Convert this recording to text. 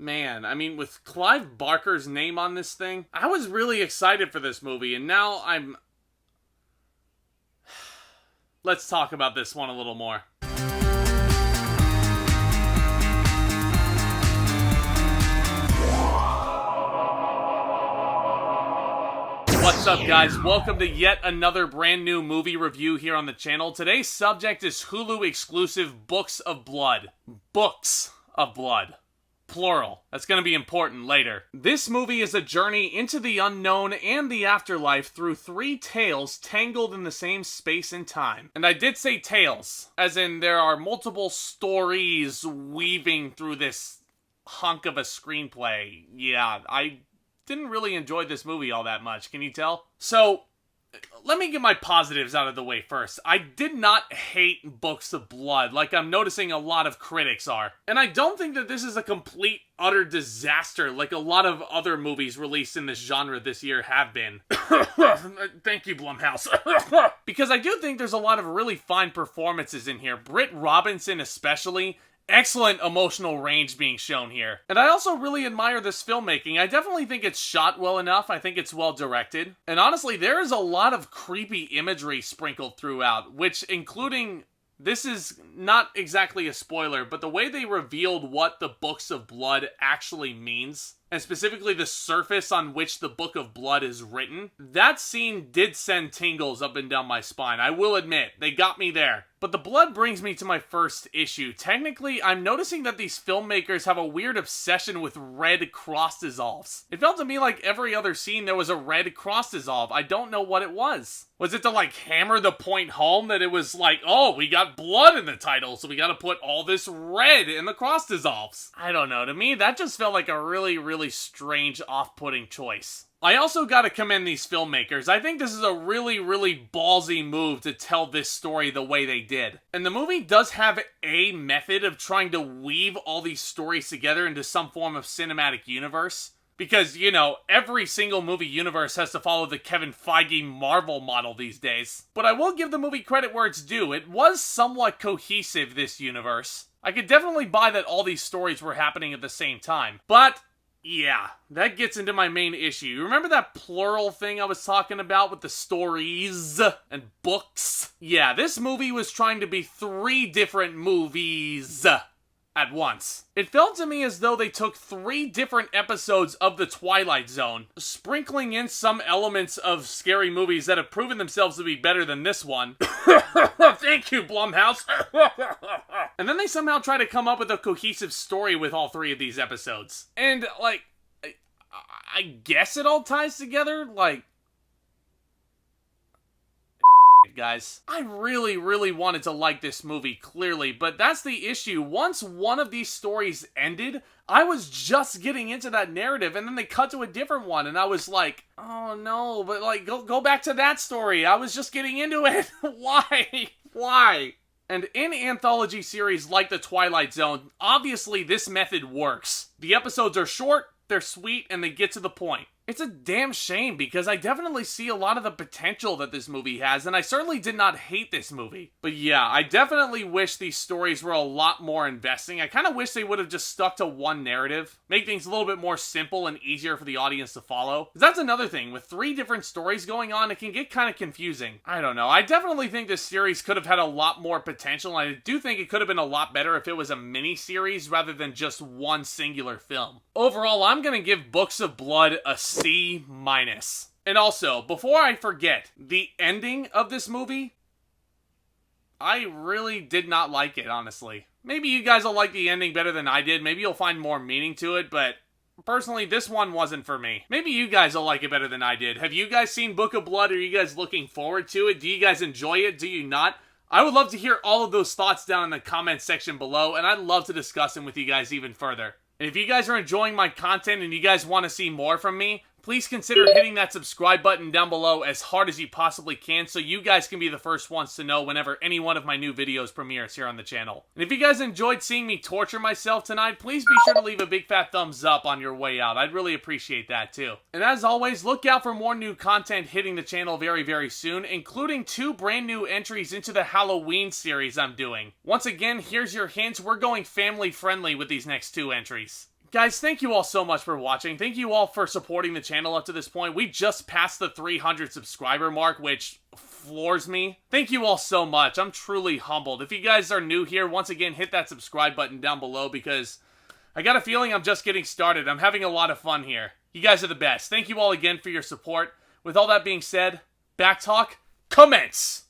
Man, I mean, with Clive Barker's name on this thing, I was really excited for this movie, and now I'm... Let's talk about this one a little more. What's up, guys? Welcome to yet another brand new movie review here on the channel. Today's subject is Hulu exclusive Books of Blood. Books of Blood. Plural. That's going to be important later. This movie is a journey into the unknown and the afterlife through three tales tangled in the same space and time. And I did say tales, as in there are multiple stories weaving through this hunk of a screenplay. Yeah, I didn't really enjoy this movie all that much, can you tell? So, let me get my positives out of the way first. I did not hate Books of Blood, like I'm noticing a lot of critics are. And I don't think that this is a complete, utter disaster like a lot of other movies released in this genre this year have been. Thank you, Blumhouse. Because I do think there's a lot of really fine performances in here. Britt Robertson especially. Excellent emotional range being shown here. And I also really admire this filmmaking. I definitely think it's shot well enough. I think it's well directed. And honestly, there is a lot of creepy imagery sprinkled throughout, which including... This is not exactly a spoiler, but the way they revealed what the Books of Blood actually means, and specifically the surface on which the Book of Blood is written, that scene did send tingles up and down my spine. I will admit, they got me there. But the blood brings me to my first issue. Technically, I'm noticing that these filmmakers have a weird obsession with red cross dissolves. It felt to me like every other scene there was a red cross dissolve. I don't know what it was. Was it to like hammer the point home that it was like, oh, we got blood in the title, so we gotta put all this red in the cross dissolves? I don't know. To me, that just felt like a really, really strange, off-putting choice. I also gotta commend these filmmakers. I think this is a really, really ballsy move to tell this story the way they did. And the movie does have a method of trying to weave all these stories together into some form of cinematic universe. Because, you know, every single movie universe has to follow the Kevin Feige Marvel model these days. But I will give the movie credit where it's due. It was somewhat cohesive, this universe. I could definitely buy that all these stories were happening at the same time. But... yeah, that gets into my main issue. You remember that plural thing I was talking about with the stories and books? Yeah, this movie was trying to be three different movies at once. It felt to me as though they took three different episodes of The Twilight Zone, sprinkling in some elements of scary movies that have proven themselves to be better than this one. Thank you, Blumhouse. And then they somehow try to come up with a cohesive story with all three of these episodes. And, like, I guess it all ties together, like... guys. I really, really wanted to like this movie, clearly, but that's the issue. Once one of these stories ended, I was just getting into that narrative, and then they cut to a different one, and I was like, oh no, but like, go back to that story. I was just getting into it. Why? Why? And in anthology series like The Twilight Zone, obviously this method works. The episodes are short, they're sweet, and they get to the point. It's a damn shame because I definitely see a lot of the potential that this movie has, and I certainly did not hate this movie. But yeah, I definitely wish these stories were a lot more investing. I kind of wish they would have just stuck to one narrative, make things a little bit more simple and easier for the audience to follow. 'Cause that's another thing, with three different stories going on, it can get kind of confusing. I don't know, I definitely think this series could have had a lot more potential, and I do think it could have been a lot better if it was a mini-series rather than just one singular film. Overall, I'm gonna give Books of Blood a C-. And also, before I forget, the ending of this movie, I really did not like it, honestly. Maybe you guys will like the ending better than I did. Maybe you'll find more meaning to it, but personally, this one wasn't for me. Maybe you guys will like it better than I did. Have you guys seen Book of Blood? Are you guys looking forward to it? Do you guys enjoy it? Do you not? I would love to hear all of those thoughts down in the comments section below, and I'd love to discuss them with you guys even further. And if you guys are enjoying my content and you guys want to see more from me, please consider hitting that subscribe button down below as hard as you possibly can so you guys can be the first ones to know whenever any one of my new videos premieres here on the channel. And if you guys enjoyed seeing me torture myself tonight, please be sure to leave a big fat thumbs up on your way out. I'd really appreciate that too. And as always, look out for more new content hitting the channel very, very soon, including 2 brand new entries into the Halloween series I'm doing. Once again, here's your hint, we're going family friendly with these next 2 entries. Guys, thank you all so much for watching. Thank you all for supporting the channel up to this point. We just passed the 300 subscriber mark, which floors me. Thank you all so much. I'm truly humbled. If you guys are new here, once again, hit that subscribe button down below because I got a feeling I'm just getting started. I'm having a lot of fun here. You guys are the best. Thank you all again for your support. With all that being said, back talk, commence!